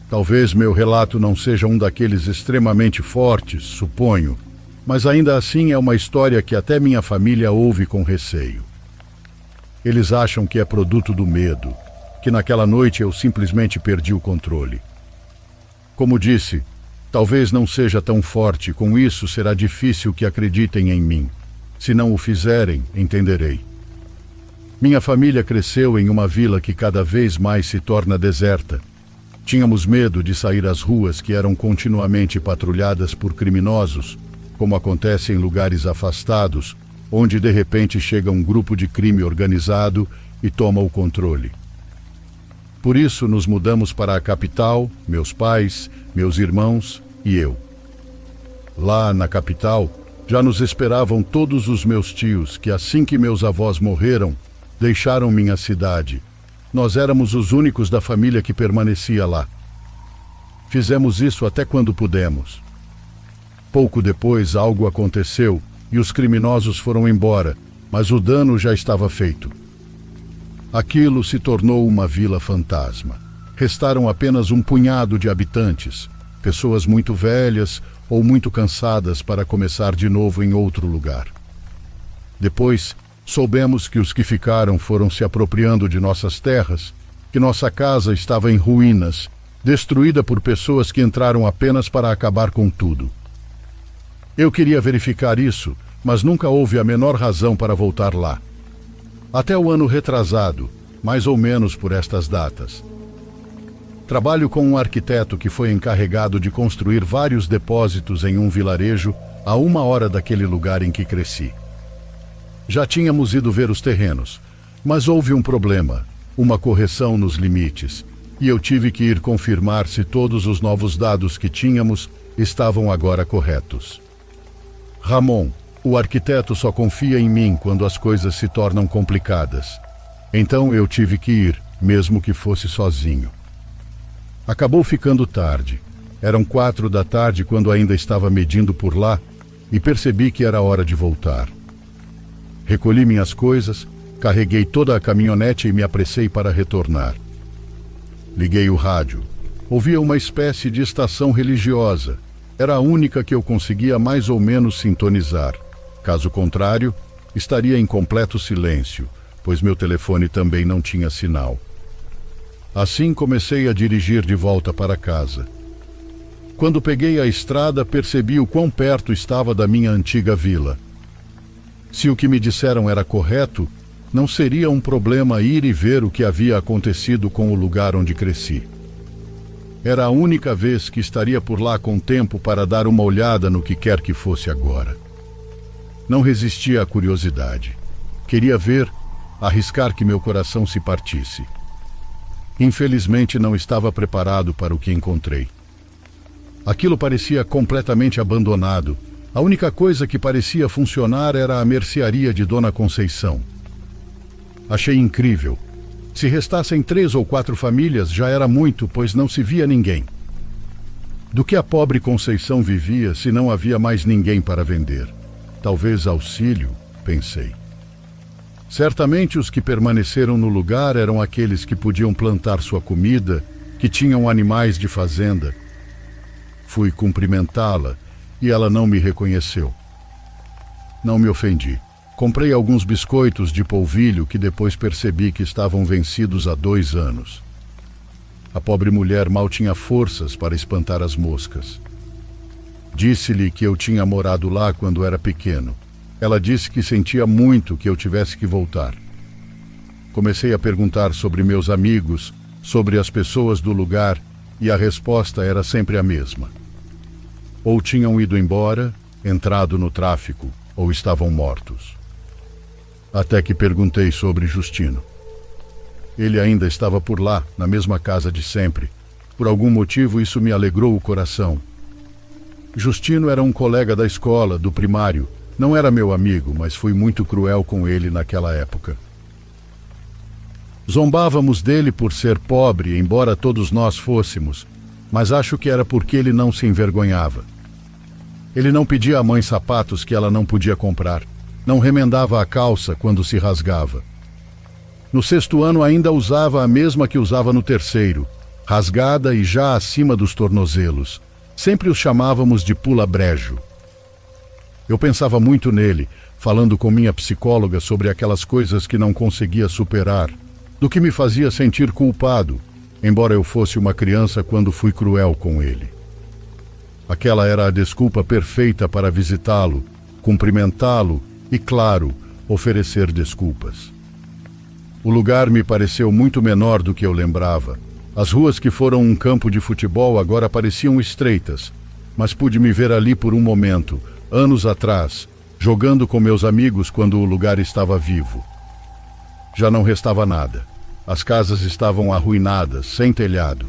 Talvez meu relato não seja um daqueles extremamente fortes, suponho, mas ainda assim é uma história que até minha família ouve com receio. Eles acham que é produto do medo, que naquela noite eu simplesmente perdi o controle. Como disse, talvez não seja tão forte, com isso será difícil que acreditem em mim. Se não o fizerem, entenderei. Minha família cresceu em uma vila que cada vez mais se torna deserta. Tínhamos medo de sair às ruas que eram continuamente patrulhadas por criminosos, como acontece em lugares afastados, onde de repente chega um grupo de crime organizado e toma o controle. Por isso nos mudamos para a capital, meus pais, meus irmãos e eu. Lá na capital, já nos esperavam todos os meus tios que, assim que meus avós morreram, deixaram minha cidade. Nós éramos os únicos da família que permanecia lá. Fizemos isso até quando pudemos. Pouco depois, algo aconteceu e os criminosos foram embora, mas o dano já estava feito. Aquilo se tornou uma vila fantasma. Restaram apenas um punhado de habitantes, pessoas muito velhas ou muito cansadas para começar de novo em outro lugar. Depois, soubemos que os que ficaram foram se apropriando de nossas terras, que nossa casa estava em ruínas, destruída por pessoas que entraram apenas para acabar com tudo. Eu queria verificar isso, mas nunca houve a menor razão para voltar lá. Até o ano retrasado, mais ou menos por estas datas. Trabalho com um arquiteto que foi encarregado de construir vários depósitos em um vilarejo a 1 hora daquele lugar em que cresci. Já tínhamos ido ver os terrenos, mas houve um problema, uma correção nos limites, e eu tive que ir confirmar se todos os novos dados que tínhamos estavam agora corretos. Ramon, o arquiteto, só confia em mim quando as coisas se tornam complicadas. Então eu tive que ir, mesmo que fosse sozinho. Acabou ficando tarde. Eram 4 da tarde quando ainda estava medindo por lá e percebi que era hora de voltar. Recolhi minhas coisas, carreguei toda a caminhonete e me apressei para retornar. Liguei o rádio. Ouvia uma espécie de estação religiosa. Era a única que eu conseguia mais ou menos sintonizar. Caso contrário, estaria em completo silêncio, pois meu telefone também não tinha sinal. Assim comecei a dirigir de volta para casa. Quando peguei a estrada, percebi o quão perto estava da minha antiga vila. Se o que me disseram era correto, não seria um problema ir e ver o que havia acontecido com o lugar onde cresci. Era a única vez que estaria por lá com tempo para dar uma olhada no que quer que fosse agora. Não resisti à curiosidade. Queria ver, arriscar que meu coração se partisse. Infelizmente não estava preparado para o que encontrei. Aquilo parecia completamente abandonado. A única coisa que parecia funcionar era a mercearia de Dona Conceição. Achei incrível. Se restassem 3 ou 4 famílias já era muito, pois não se via ninguém. Do que a pobre Conceição vivia se não havia mais ninguém para vender? Talvez auxílio, pensei. Certamente os que permaneceram no lugar eram aqueles que podiam plantar sua comida, que tinham animais de fazenda. Fui cumprimentá-la e ela não me reconheceu. Não me ofendi. Comprei alguns biscoitos de polvilho que depois percebi que estavam vencidos há 2 anos. A pobre mulher mal tinha forças para espantar as moscas. Disse-lhe que eu tinha morado lá quando era pequeno. Ela disse que sentia muito que eu tivesse que voltar. Comecei a perguntar sobre meus amigos, sobre as pessoas do lugar, e a resposta era sempre a mesma. Ou tinham ido embora, entrado no tráfico, ou estavam mortos. Até que perguntei sobre Justino. Ele ainda estava por lá, na mesma casa de sempre. Por algum motivo isso me alegrou o coração. Justino era um colega da escola, do primário. Não era meu amigo, mas fui muito cruel com ele naquela época. Zombávamos dele por ser pobre, embora todos nós fôssemos, mas acho que era porque ele não se envergonhava. Ele não pedia à mãe sapatos que ela não podia comprar, não remendava a calça quando se rasgava. No 6º ano ainda usava a mesma que usava no 3º, rasgada e já acima dos tornozelos. Sempre os chamávamos de pula-brejo. Eu pensava muito nele, falando com minha psicóloga sobre aquelas coisas que não conseguia superar, do que me fazia sentir culpado, embora eu fosse uma criança quando fui cruel com ele. Aquela era a desculpa perfeita para visitá-lo, cumprimentá-lo e, claro, oferecer desculpas. O lugar me pareceu muito menor do que eu lembrava. As ruas que foram um campo de futebol agora pareciam estreitas, mas pude me ver ali por um momento, anos atrás, jogando com meus amigos quando o lugar estava vivo. Já não restava nada. As casas estavam arruinadas, sem telhado.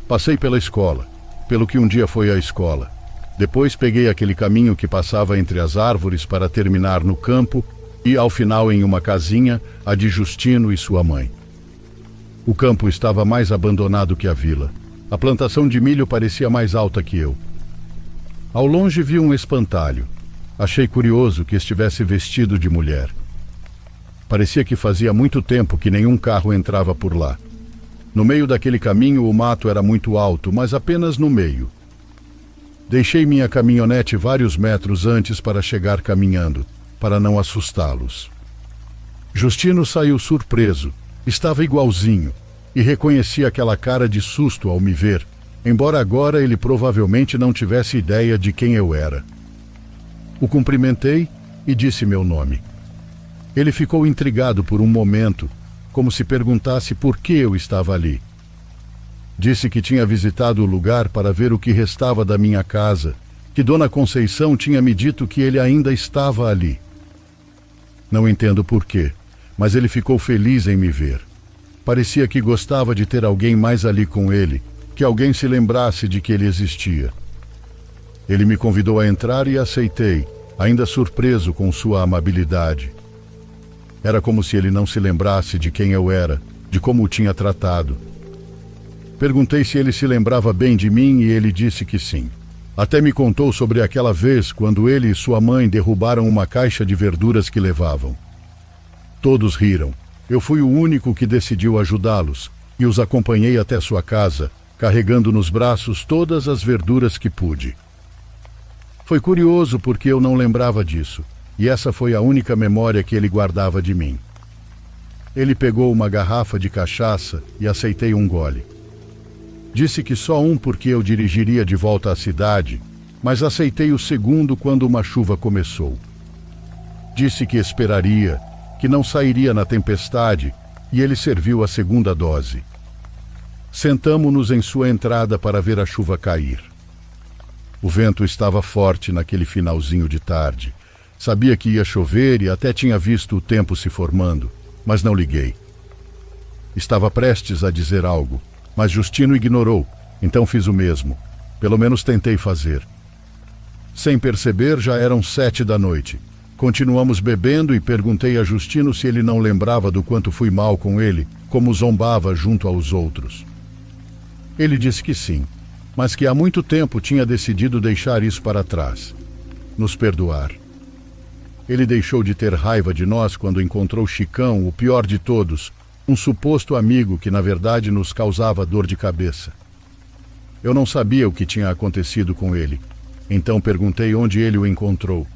Passei pela escola, pelo que um dia foi a escola. Depois peguei aquele caminho que passava entre as árvores para terminar no campo e, ao final, em uma casinha, a de Justino e sua mãe. O campo estava mais abandonado que a vila. A plantação de milho parecia mais alta que eu. Ao longe vi um espantalho. Achei curioso que estivesse vestido de mulher. Parecia que fazia muito tempo que nenhum carro entrava por lá. No meio daquele caminho o mato era muito alto, mas apenas no meio. Deixei minha caminhonete vários metros antes para chegar caminhando, para não assustá-los. Justino saiu surpreso. Estava igualzinho, e reconheci aquela cara de susto ao me ver, embora agora ele provavelmente não tivesse ideia de quem eu era. O cumprimentei e disse meu nome. Ele ficou intrigado por um momento, como se perguntasse por que eu estava ali. Disse que tinha visitado o lugar para ver o que restava da minha casa, que Dona Conceição tinha me dito que ele ainda estava ali. Não entendo por quê, mas ele ficou feliz em me ver. Parecia que gostava de ter alguém mais ali com ele, que alguém se lembrasse de que ele existia. Ele me convidou a entrar e aceitei, ainda surpreso com sua amabilidade. Era como se ele não se lembrasse de quem eu era, de como o tinha tratado. Perguntei se ele se lembrava bem de mim e ele disse que sim. Até me contou sobre aquela vez quando ele e sua mãe derrubaram uma caixa de verduras que levavam. Todos riram. Eu fui o único que decidiu ajudá-los e os acompanhei até sua casa, carregando nos braços todas as verduras que pude. Foi curioso porque eu não lembrava disso, e essa foi a única memória que ele guardava de mim. Ele pegou uma garrafa de cachaça e aceitei um gole. Disse que só um porque eu dirigiria de volta à cidade, mas aceitei o segundo quando uma chuva começou. Disse que esperaria, que não sairia na tempestade, e ele serviu a segunda dose. Sentamo-nos em sua entrada para ver a chuva cair. O vento estava forte naquele finalzinho de tarde. Sabia que ia chover e até tinha visto o tempo se formando, mas não liguei. Estava prestes a dizer algo, mas Justino ignorou, então fiz o mesmo. Pelo menos tentei fazer. Sem perceber, já eram 7 da noite. Continuamos bebendo e perguntei a Justino se ele não lembrava do quanto fui mal com ele, como zombava junto aos outros. Ele disse que sim, mas que há muito tempo tinha decidido deixar isso para trás, nos perdoar. Ele deixou de ter raiva de nós quando encontrou Chicão, o pior de todos, um suposto amigo que na verdade nos causava dor de cabeça. Eu não sabia o que tinha acontecido com ele, então perguntei onde ele o encontrou.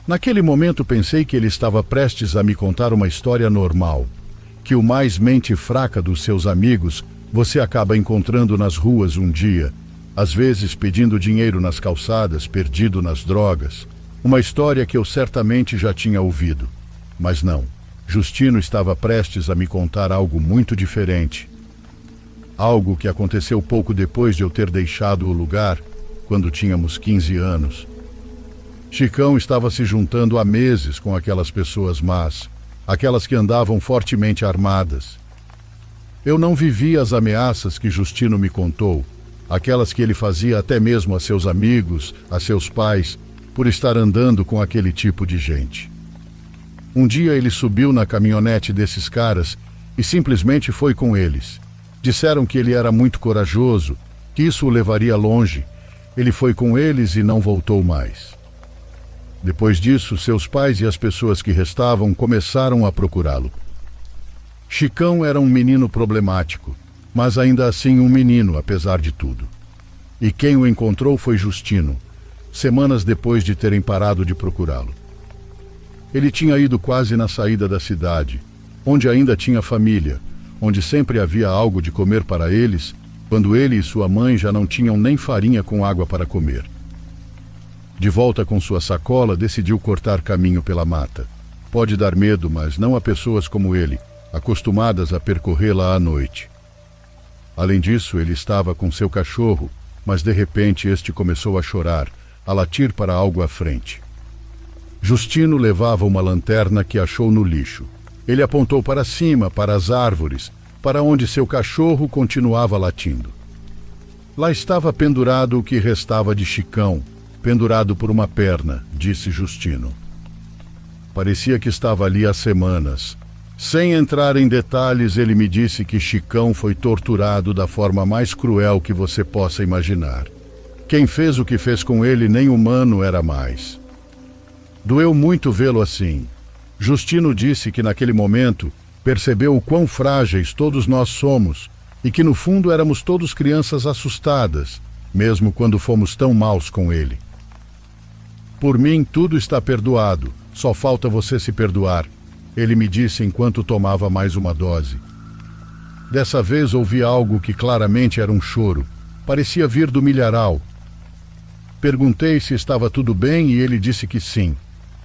Naquele momento pensei que ele estava prestes a me contar uma história normal, que o mais mente fraca dos seus amigos você acaba encontrando nas ruas um dia, às vezes pedindo dinheiro nas calçadas, perdido nas drogas. Uma história que eu certamente já tinha ouvido. Mas não, Justino estava prestes a me contar algo muito diferente. Algo que aconteceu pouco depois de eu ter deixado o lugar, quando tínhamos 15 anos. Chicão estava se juntando há meses com aquelas pessoas más, aquelas que andavam fortemente armadas. Eu não vivia as ameaças que Justino me contou, aquelas que ele fazia até mesmo a seus amigos, a seus pais, por estar andando com aquele tipo de gente. Um dia ele subiu na caminhonete desses caras e simplesmente foi com eles. Disseram que ele era muito corajoso, que isso o levaria longe. Ele foi com eles e não voltou mais. Depois disso, seus pais e as pessoas que restavam começaram a procurá-lo. Chicão era um menino problemático, mas ainda assim um menino, apesar de tudo. E quem o encontrou foi Justino, semanas depois de terem parado de procurá-lo. Ele tinha ido quase na saída da cidade, onde ainda tinha família, onde sempre havia algo de comer para eles, quando ele e sua mãe já não tinham nem farinha com água para comer. De volta com sua sacola, decidiu cortar caminho pela mata. Pode dar medo, mas não a pessoas como ele, acostumadas a percorrê-la à noite. Além disso, ele estava com seu cachorro, mas de repente este começou a chorar, a latir para algo à frente. Justino levava uma lanterna que achou no lixo. Ele apontou para cima, para as árvores, para onde seu cachorro continuava latindo. Lá estava pendurado o que restava de Chicão, pendurado por uma perna, disse Justino. Parecia que estava ali há semanas. Sem entrar em detalhes, ele me disse que Chicão foi torturado da forma mais cruel que você possa imaginar. Quem fez o que fez com ele nem humano era mais. Doeu muito vê-lo assim. Justino disse que naquele momento percebeu o quão frágeis todos nós somos e que no fundo éramos todos crianças assustadas, mesmo quando fomos tão maus com ele. Por mim, tudo está perdoado, só falta você se perdoar, ele me disse enquanto tomava mais uma dose. Dessa vez ouvi algo que claramente era um choro, parecia vir do milharal. Perguntei se estava tudo bem e ele disse que sim,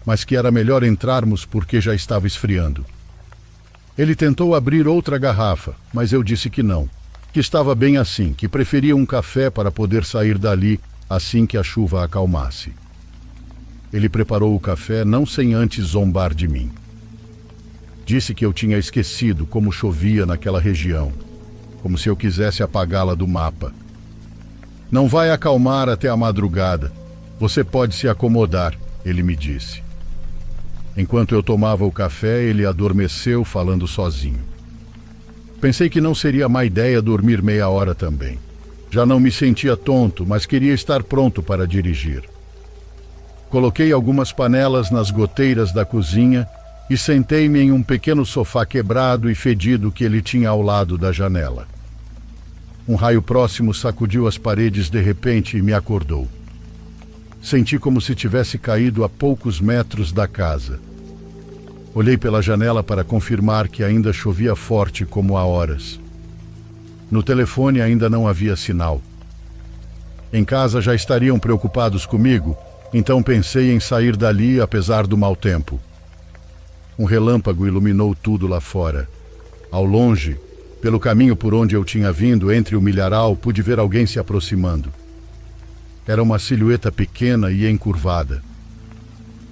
mas que era melhor entrarmos porque já estava esfriando. Ele tentou abrir outra garrafa, mas eu disse que não, que estava bem assim, que preferia um café para poder sair dali assim que a chuva acalmasse. Ele preparou o café não sem antes zombar de mim. Disse que eu tinha esquecido como chovia naquela região, como se eu quisesse apagá-la do mapa. Não vai acalmar até a madrugada. Você pode se acomodar, ele me disse. Enquanto eu tomava o café, ele adormeceu falando sozinho. Pensei que não seria má ideia dormir meia hora também. Já não me sentia tonto, mas queria estar pronto para dirigir. Coloquei algumas panelas nas goteiras da cozinha e sentei-me em um pequeno sofá quebrado e fedido que ele tinha ao lado da janela. Um raio próximo sacudiu as paredes de repente e me acordou. Senti como se tivesse caído a poucos metros da casa. Olhei pela janela para confirmar que ainda chovia forte como há horas. No telefone ainda não havia sinal. Em casa já estariam preocupados comigo, então pensei em sair dali apesar do mau tempo. Um relâmpago iluminou tudo lá fora. Ao longe, pelo caminho por onde eu tinha vindo, entre o milharal, pude ver alguém se aproximando. Era uma silhueta pequena e encurvada.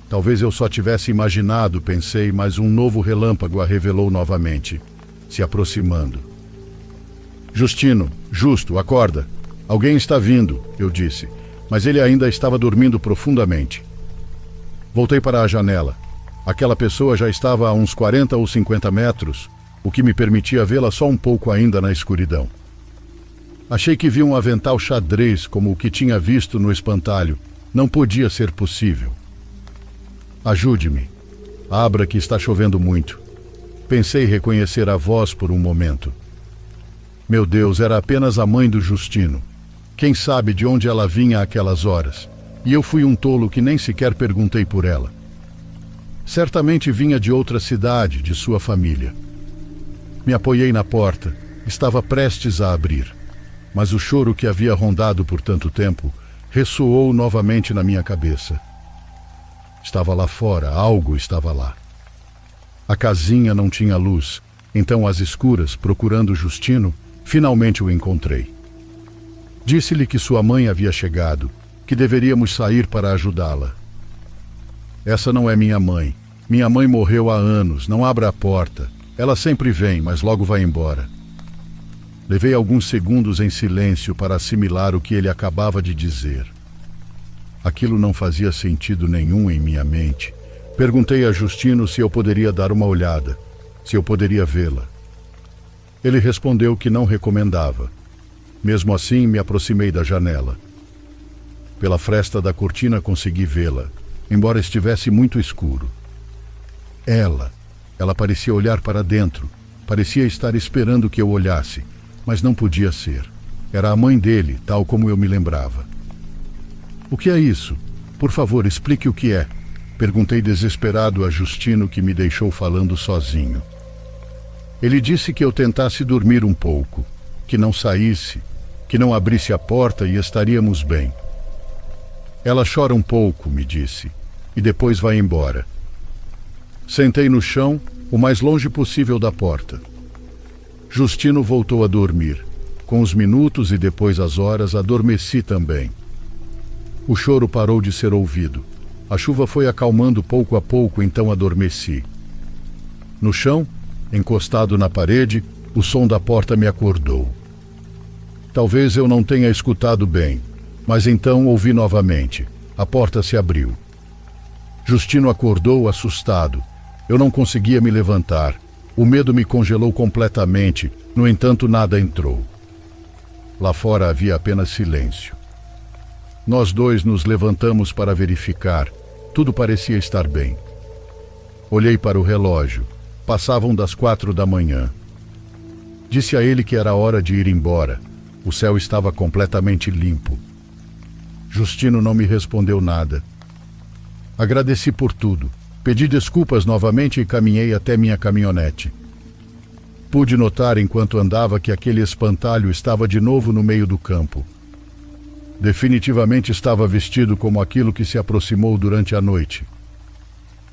Talvez eu só tivesse imaginado, pensei, mas um novo relâmpago a revelou novamente, se aproximando. Justino, Justo, acorda. Alguém está vindo, eu disse, mas ele ainda estava dormindo profundamente. Voltei para a janela. Aquela pessoa já estava a uns 40 ou 50 metros, o que me permitia vê-la só um pouco ainda na escuridão. Achei que vi um avental xadrez como o que tinha visto no espantalho. Não podia ser possível. Ajude-me. Abra que está chovendo muito. Pensei reconhecer a voz por um momento. Meu Deus, era apenas a mãe do Justino. Quem sabe de onde ela vinha àquelas horas? E eu fui um tolo que nem sequer perguntei por ela. Certamente vinha de outra cidade, de sua família. Me apoiei na porta. Estava prestes a abrir. Mas o choro que havia rondado por tanto tempo ressoou novamente na minha cabeça. Estava lá fora, algo estava lá. A casinha não tinha luz, então às escuras, procurando Justino, finalmente o encontrei. Disse-lhe que sua mãe havia chegado, que deveríamos sair para ajudá-la. Essa não é minha mãe. Minha mãe morreu há anos, não abra a porta. Ela sempre vem, mas logo vai embora. Levei alguns segundos em silêncio para assimilar o que ele acabava de dizer. Aquilo não fazia sentido nenhum em minha mente. Perguntei a Justino se eu poderia dar uma olhada, se eu poderia vê-la. Ele respondeu que não recomendava. Mesmo assim, me aproximei da janela. Pela fresta da cortina consegui vê-la, embora estivesse muito escuro. Ela parecia olhar para dentro, parecia estar esperando que eu olhasse, mas não podia ser. Era a mãe dele, tal como eu me lembrava. O que é isso? Por favor, explique o que é. Perguntei desesperado a Justino, que me deixou falando sozinho. Ele disse que eu tentasse dormir um pouco, que não saísse, que não abrisse a porta e estaríamos bem. Ela chora um pouco, me disse, e depois vai embora. Sentei no chão, o mais longe possível da porta. Justino voltou a dormir. Com os minutos e depois as horas, adormeci também. O choro parou de ser ouvido. A chuva foi acalmando pouco a pouco, então adormeci. No chão, encostado na parede, o som da porta me acordou. Talvez eu não tenha escutado bem, mas então ouvi novamente. A porta se abriu. Justino acordou assustado. Eu não conseguia me levantar. O medo me congelou completamente, no entanto nada entrou. Lá fora havia apenas silêncio. Nós dois nos levantamos para verificar. Tudo parecia estar bem. Olhei para o relógio. Passavam das 4 da manhã. Disse a ele que era hora de ir embora. O céu estava completamente limpo. Justino não me respondeu nada. Agradeci por tudo. Pedi desculpas novamente e caminhei até minha caminhonete. Pude notar enquanto andava que aquele espantalho estava de novo no meio do campo. Definitivamente estava vestido como aquilo que se aproximou durante a noite.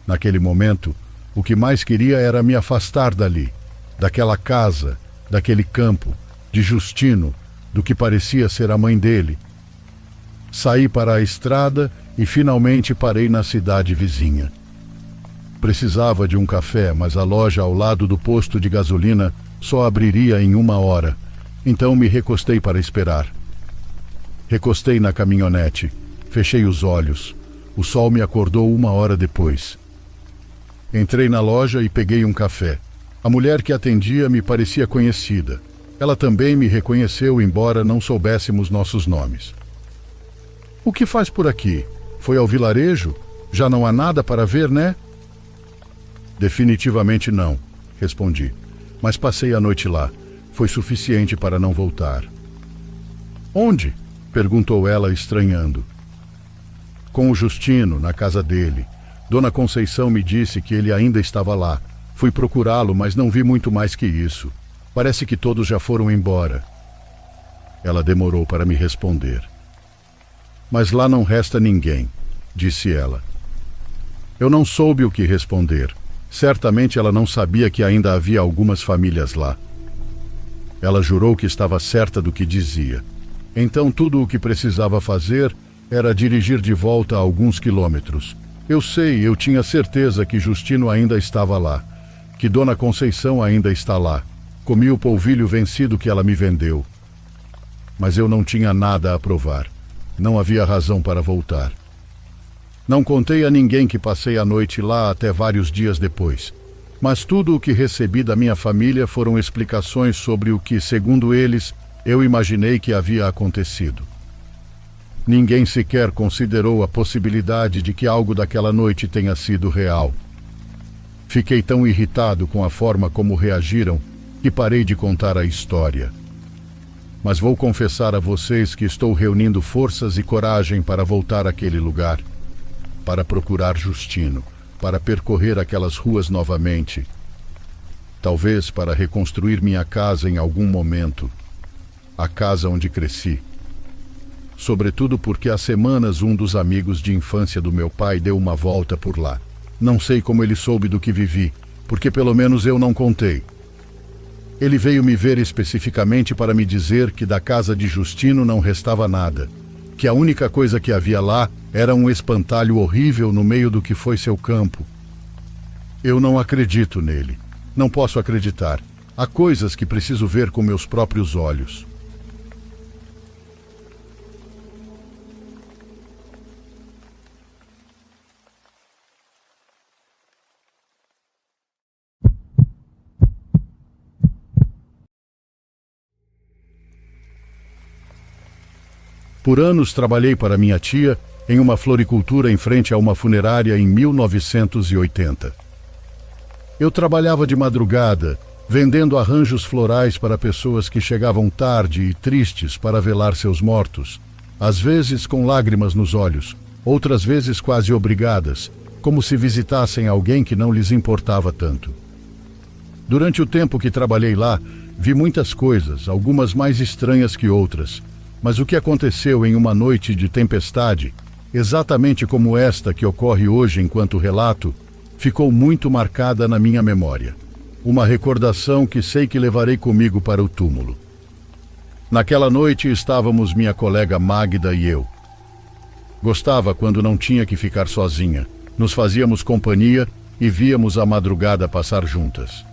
Naquele momento, o que mais queria era me afastar dali, daquela casa, daquele campo, de Justino, do que parecia ser a mãe dele. Saí para a estrada e finalmente parei na cidade vizinha. Precisava de um café, mas a loja ao lado do posto de gasolina só abriria em 1 hora. Então me recostei para esperar. Recostei na caminhonete, fechei os olhos. O sol me acordou 1 hora depois. Entrei na loja e peguei um café. A mulher que atendia me parecia conhecida. Ela também me reconheceu, embora não soubéssemos nossos nomes. O que faz por aqui? Foi ao vilarejo? Já não há nada para ver, né? Definitivamente não, respondi. Mas passei a noite lá. Foi suficiente para não voltar. Onde? Perguntou ela, estranhando. Com o Justino, na casa dele. Dona Conceição me disse que ele ainda estava lá. Fui procurá-lo, mas não vi muito mais que isso. Parece que todos já foram embora. Ela demorou para me responder. Mas lá não resta ninguém, disse ela. Eu não soube o que responder. Certamente ela não sabia que ainda havia algumas famílias lá. Ela jurou que estava certa do que dizia. Então tudo o que precisava fazer era dirigir de volta a alguns quilômetros. Eu tinha certeza que Justino ainda estava lá, que Dona Conceição ainda está lá. Comi o polvilho vencido que ela me vendeu. Mas eu não tinha nada a provar. Não havia razão para voltar. Não contei a ninguém que passei a noite lá até vários dias depois. Mas tudo o que recebi da minha família foram explicações sobre o que, segundo eles, eu imaginei que havia acontecido. Ninguém sequer considerou a possibilidade de que algo daquela noite tenha sido real. Fiquei tão irritado com a forma como reagiram que parei de contar a história. Mas vou confessar a vocês que estou reunindo forças e coragem para voltar àquele lugar, para procurar Justino, para percorrer aquelas ruas novamente. Talvez para reconstruir minha casa em algum momento, a casa onde cresci. Sobretudo porque há semanas um dos amigos de infância do meu pai deu uma volta por lá. Não sei como ele soube do que vivi, porque pelo menos eu não contei. Ele veio me ver especificamente para me dizer que da casa de Justino não restava nada, que a única coisa que havia lá era um espantalho horrível no meio do que foi seu campo. Eu não acredito nele. Não posso acreditar. Há coisas que preciso ver com meus próprios olhos. Por anos trabalhei para minha tia em uma floricultura em frente a uma funerária em 1980. Eu trabalhava de madrugada vendendo arranjos florais para pessoas que chegavam tarde e tristes para velar seus mortos, às vezes com lágrimas nos olhos, outras vezes quase obrigadas, como se visitassem alguém que não lhes importava tanto. Durante o tempo que trabalhei lá, vi muitas coisas, algumas mais estranhas que outras, mas o que aconteceu em uma noite de tempestade, exatamente como esta que ocorre hoje enquanto relato, ficou muito marcada na minha memória. Uma recordação que sei que levarei comigo para o túmulo. Naquela noite estávamos minha colega Magda e eu. Gostava quando não tinha que ficar sozinha. Nos fazíamos companhia e víamos a madrugada passar juntas.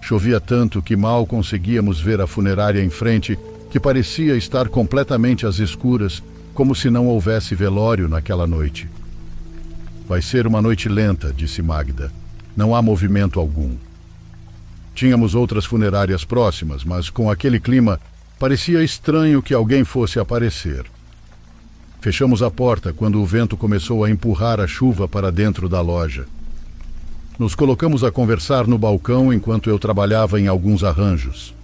Chovia tanto que mal conseguíamos ver a funerária em frente, que parecia estar completamente às escuras, como se não houvesse velório naquela noite. Vai ser uma noite lenta, disse Magda. Não há movimento algum. Tínhamos outras funerárias próximas, mas com aquele clima, parecia estranho que alguém fosse aparecer. Fechamos a porta quando o vento começou a empurrar a chuva para dentro da loja. Nos colocamos a conversar no balcão enquanto eu trabalhava em alguns arranjos.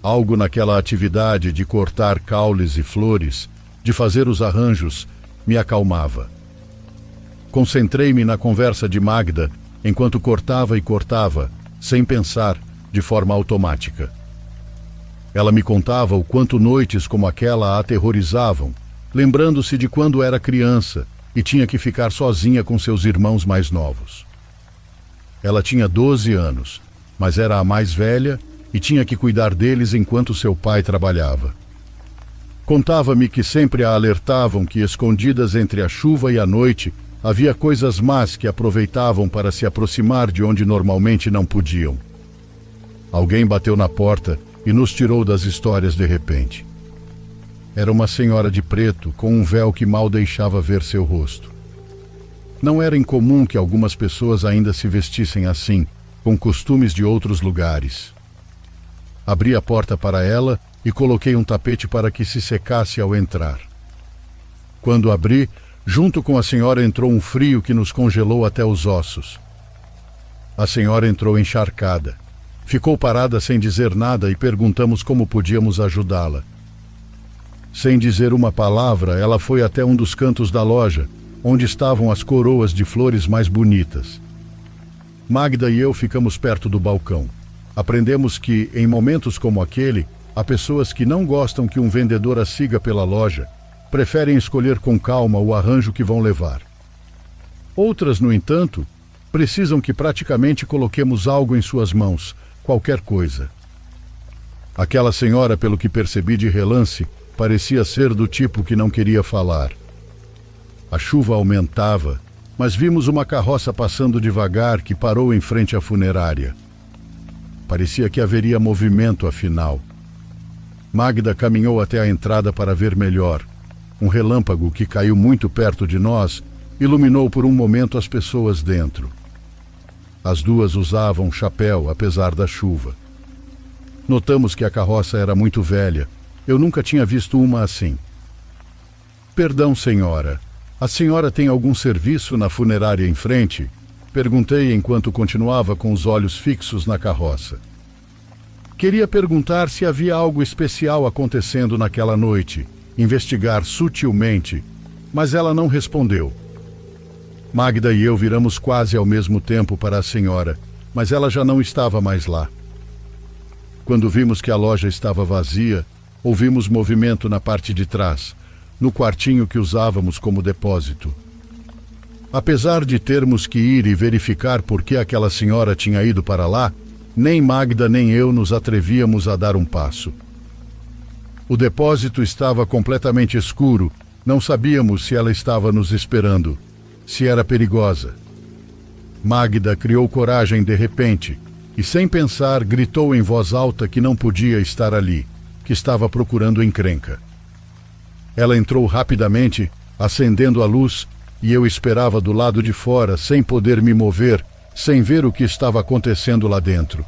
Algo naquela atividade de cortar caules e flores, de fazer os arranjos, me acalmava. Concentrei-me na conversa de Magda enquanto cortava e cortava, sem pensar, de forma automática. Ela me contava o quanto noites como aquela a aterrorizavam, lembrando-se de quando era criança e tinha que ficar sozinha com seus irmãos mais novos. Ela tinha 12 anos, mas era a mais velha e tinha que cuidar deles enquanto seu pai trabalhava. Contava-me que sempre a alertavam que, escondidas entre a chuva e a noite, havia coisas más que aproveitavam para se aproximar de onde normalmente não podiam. Alguém bateu na porta e nos tirou das histórias de repente. Era uma senhora de preto, com um véu que mal deixava ver seu rosto. Não era incomum que algumas pessoas ainda se vestissem assim, com costumes de outros lugares. Abri a porta para ela e coloquei um tapete para que se secasse ao entrar. Quando abri, junto com a senhora entrou um frio que nos congelou até os ossos. A senhora entrou encharcada. Ficou parada sem dizer nada e perguntamos como podíamos ajudá-la. Sem dizer uma palavra, ela foi até um dos cantos da loja, onde estavam as coroas de flores mais bonitas. Magda e eu ficamos perto do balcão. Aprendemos que, em momentos como aquele, há pessoas que não gostam que um vendedor as siga pela loja, preferem escolher com calma o arranjo que vão levar. Outras, no entanto, precisam que praticamente coloquemos algo em suas mãos, qualquer coisa. Aquela senhora, pelo que percebi de relance, parecia ser do tipo que não queria falar. A chuva aumentava, mas vimos uma carroça passando devagar que parou em frente à funerária. Parecia que haveria movimento, afinal. Magda caminhou até a entrada para ver melhor. Um relâmpago que caiu muito perto de nós iluminou por um momento as pessoas dentro. As duas usavam chapéu, apesar da chuva. Notamos que a carroça era muito velha. Eu nunca tinha visto uma assim. Perdão, senhora. A senhora tem algum serviço na funerária em frente? Perguntei enquanto continuava com os olhos fixos na carroça. Queria perguntar se havia algo especial acontecendo naquela noite, investigar sutilmente, mas ela não respondeu. Magda e eu viramos quase ao mesmo tempo para a senhora, mas ela já não estava mais lá. Quando vimos que a loja estava vazia, ouvimos movimento na parte de trás, no quartinho que usávamos como depósito. Apesar de termos que ir e verificar por que aquela senhora tinha ido para lá, nem Magda nem eu nos atrevíamos a dar um passo. O depósito estava completamente escuro, não sabíamos se ela estava nos esperando, se era perigosa. Magda criou coragem de repente e, sem pensar, gritou em voz alta que não podia estar ali, que estava procurando encrenca. Ela entrou rapidamente, acendendo a luz, e eu esperava do lado de fora, sem poder me mover, sem ver o que estava acontecendo lá dentro.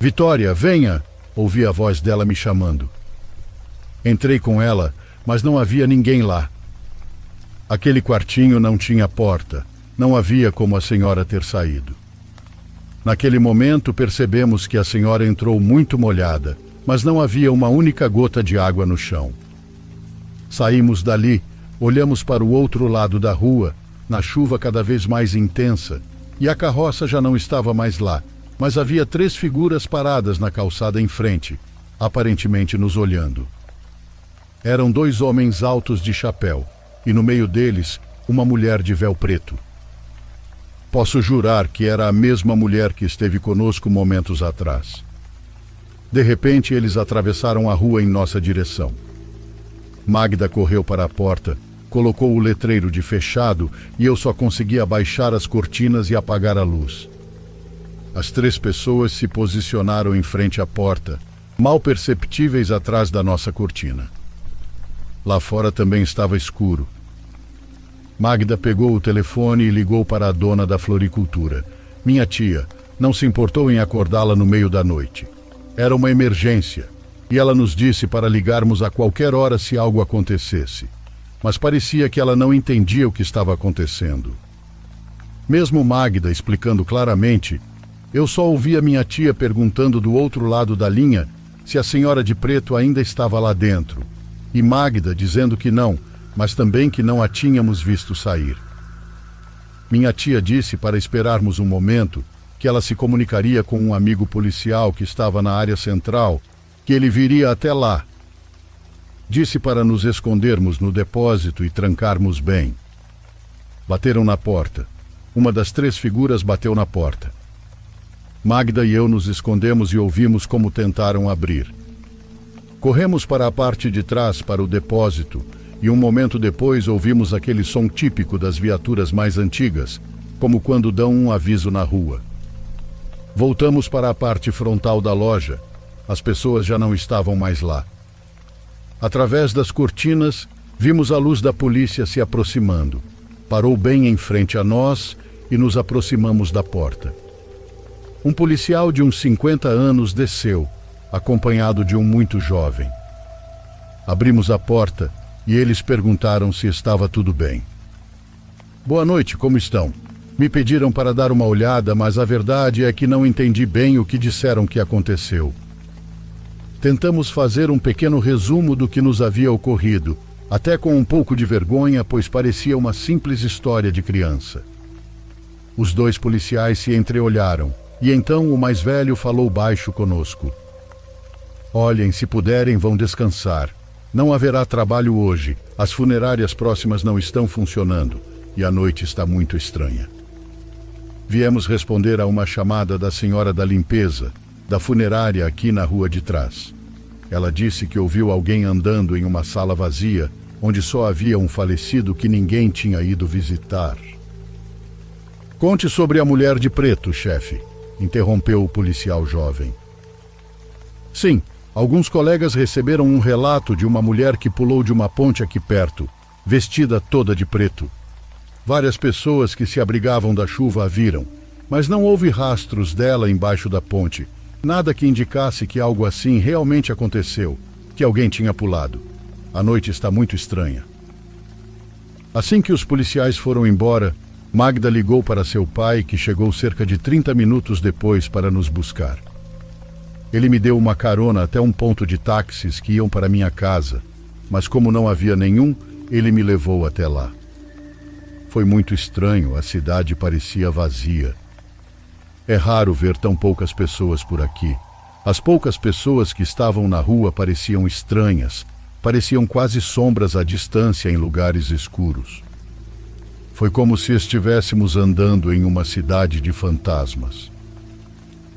Vitória, venha! Ouvi a voz dela me chamando. Entrei com ela, mas não havia ninguém lá. Aquele quartinho não tinha porta, não havia como a senhora ter saído. Naquele momento percebemos que a senhora entrou muito molhada, mas não havia uma única gota de água no chão. Saímos dali, olhamos para o outro lado da rua, na chuva cada vez mais intensa, e a carroça já não estava mais lá, mas havia 3 figuras paradas na calçada em frente, aparentemente nos olhando. Eram 2 homens altos de chapéu, e no meio deles, uma mulher de véu preto. Posso jurar que era a mesma mulher que esteve conosco momentos atrás. De repente, eles atravessaram a rua em nossa direção. Magda correu para a porta, colocou o letreiro de fechado e eu só consegui abaixar as cortinas e apagar a luz. As 3 pessoas se posicionaram em frente à porta, mal perceptíveis atrás da nossa cortina. Lá fora também estava escuro. Magda pegou o telefone e ligou para a dona da floricultura. Minha tia não se importou em acordá-la no meio da noite. Era uma emergência, e ela nos disse para ligarmos a qualquer hora se algo acontecesse. Mas parecia que ela não entendia o que estava acontecendo. Mesmo Magda explicando claramente, eu só ouvia minha tia perguntando do outro lado da linha se a senhora de preto ainda estava lá dentro, e Magda dizendo que não, mas também que não a tínhamos visto sair. Minha tia disse para esperarmos um momento, que ela se comunicaria com um amigo policial que estava na área central, que ele viria até lá. Disse para nos escondermos no depósito e trancarmos bem. Bateram na porta. Uma das 3 figuras bateu na porta. Magda e eu nos escondemos e ouvimos como tentaram abrir. Corremos para a parte de trás, para o depósito, e um momento depois ouvimos aquele som típico das viaturas mais antigas, como quando dão um aviso na rua. Voltamos para a parte frontal da loja. As pessoas já não estavam mais lá. Através das cortinas, vimos a luz da polícia se aproximando. Parou bem em frente a nós e nos aproximamos da porta. Um policial de uns 50 anos desceu, acompanhado de um muito jovem. Abrimos a porta e eles perguntaram se estava tudo bem. Boa noite, como estão? Me pediram para dar uma olhada, mas a verdade é que não entendi bem o que disseram que aconteceu. Tentamos fazer um pequeno resumo do que nos havia ocorrido, até com um pouco de vergonha, pois parecia uma simples história de criança. Os 2 policiais se entreolharam, e então o mais velho falou baixo conosco. Olhem, se puderem, vão descansar. Não haverá trabalho hoje, as funerárias próximas não estão funcionando, e a noite está muito estranha. Viemos responder a uma chamada da senhora da limpeza, da funerária aqui na rua de trás. Ela disse que ouviu alguém andando em uma sala vazia, onde só havia um falecido que ninguém tinha ido visitar. Conte sobre a mulher de preto, chefe, interrompeu o policial jovem. Sim, alguns colegas receberam um relato de uma mulher que pulou de uma ponte aqui perto, vestida toda de preto. Várias pessoas que se abrigavam da chuva a viram, mas não houve rastros dela embaixo da ponte. Nada que indicasse que algo assim realmente aconteceu, que alguém tinha pulado. A noite está muito estranha. Assim que os policiais foram embora, Magda ligou para seu pai, que chegou cerca de 30 minutos depois para nos buscar. Ele me deu uma carona até um ponto de táxis que iam para minha casa, mas como não havia nenhum, ele me levou até lá. Foi muito estranho, a cidade parecia vazia. É raro ver tão poucas pessoas por aqui. As poucas pessoas que estavam na rua pareciam estranhas, pareciam quase sombras à distância em lugares escuros. Foi como se estivéssemos andando em uma cidade de fantasmas.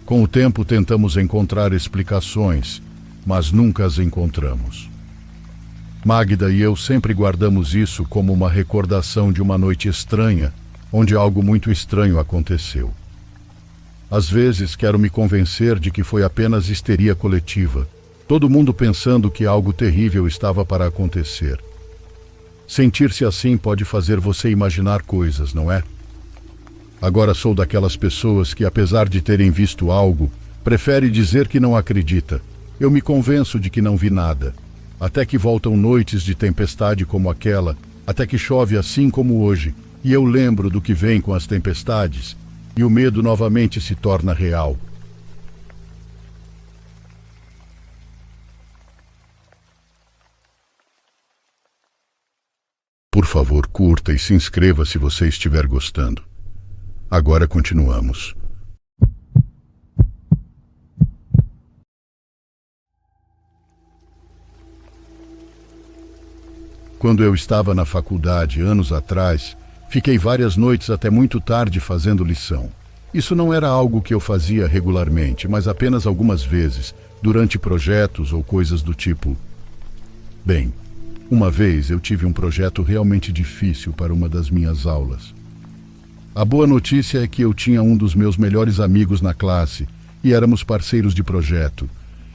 Com o tempo tentamos encontrar explicações, mas nunca as encontramos. Magda e eu sempre guardamos isso como uma recordação de uma noite estranha, onde algo muito estranho aconteceu. Às vezes quero me convencer de que foi apenas histeria coletiva, todo mundo pensando que algo terrível estava para acontecer. Sentir-se assim pode fazer você imaginar coisas, não é? Agora sou daquelas pessoas que, apesar de terem visto algo, prefere dizer que não acredita. Eu me convenço de que não vi nada. Até que voltam noites de tempestade como aquela, até que chove assim como hoje, e eu lembro do que vem com as tempestades, e o medo novamente se torna real. Por favor, curta e se inscreva se você estiver gostando. Agora continuamos. Quando eu estava na faculdade, anos atrás, fiquei várias noites até muito tarde fazendo lição. Isso não era algo que eu fazia regularmente, mas apenas algumas vezes, durante projetos ou coisas do tipo. Bem, uma vez eu tive um projeto realmente difícil para uma das minhas aulas. A boa notícia é que eu tinha um dos meus melhores amigos na classe e éramos parceiros de projeto.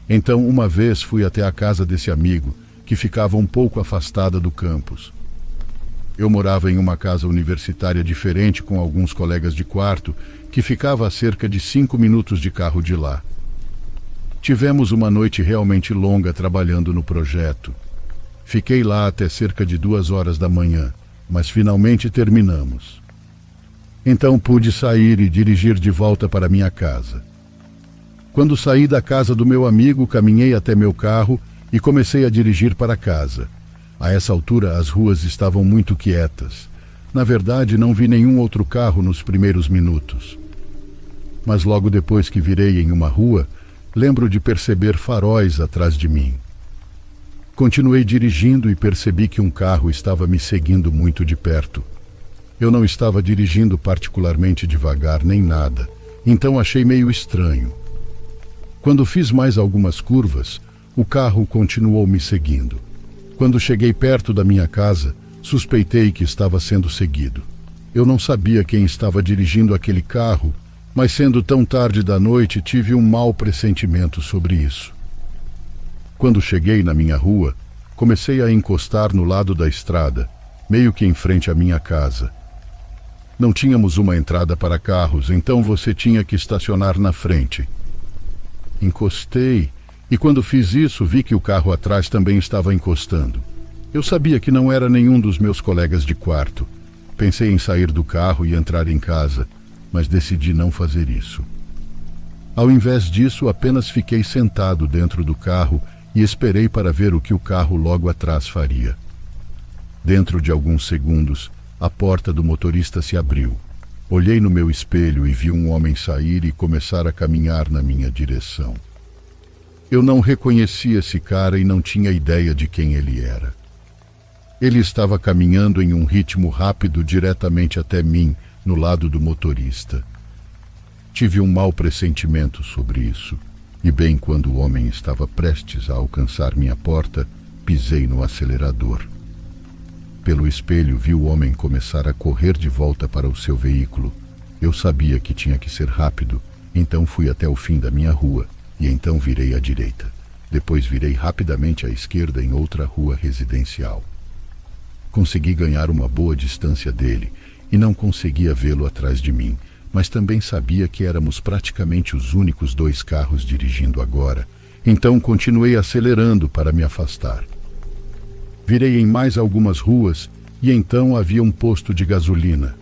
Então, uma vez fui até a casa desse amigo, que ficava um pouco afastada do campus. Eu morava em uma casa universitária diferente com alguns colegas de quarto, que ficava a cerca de 5 minutos de carro de lá. Tivemos uma noite realmente longa trabalhando no projeto. Fiquei lá até cerca de 2 horas da manhã, mas finalmente terminamos. Então pude sair e dirigir de volta para minha casa. Quando saí da casa do meu amigo, caminhei até meu carro e comecei a dirigir para casa. A essa altura, as ruas estavam muito quietas. Na verdade, não vi nenhum outro carro nos primeiros minutos. Mas logo depois que virei em uma rua, lembro de perceber faróis atrás de mim. Continuei dirigindo e percebi que um carro estava me seguindo muito de perto. Eu não estava dirigindo particularmente devagar nem nada, então achei meio estranho. Quando fiz mais algumas curvas, o carro continuou me seguindo. Quando cheguei perto da minha casa, suspeitei que estava sendo seguido. Eu não sabia quem estava dirigindo aquele carro, mas sendo tão tarde da noite, tive um mau pressentimento sobre isso. Quando cheguei na minha rua, comecei a encostar no lado da estrada, meio que em frente à minha casa. Não tínhamos uma entrada para carros, então você tinha que estacionar na frente. Encostei, e quando fiz isso, vi que o carro atrás também estava encostando. Eu sabia que não era nenhum dos meus colegas de quarto. Pensei em sair do carro e entrar em casa, mas decidi não fazer isso. Ao invés disso, apenas fiquei sentado dentro do carro e esperei para ver o que o carro logo atrás faria. Dentro de alguns segundos, a porta do motorista se abriu. Olhei no meu espelho e vi um homem sair e começar a caminhar na minha direção. Eu não reconheci esse cara e não tinha ideia de quem ele era. Ele estava caminhando em um ritmo rápido diretamente até mim, no lado do motorista. Tive um mau pressentimento sobre isso, e bem quando o homem estava prestes a alcançar minha porta, pisei no acelerador. Pelo espelho vi o homem começar a correr de volta para o seu veículo. Eu sabia que tinha que ser rápido, então fui até o fim da minha rua, e então virei à direita. Depois virei rapidamente à esquerda em outra rua residencial. Consegui ganhar uma boa distância dele, e não conseguia vê-lo atrás de mim, mas também sabia que éramos praticamente os únicos 2 carros dirigindo agora, então continuei acelerando para me afastar. Virei em mais algumas ruas e então havia um posto de gasolina.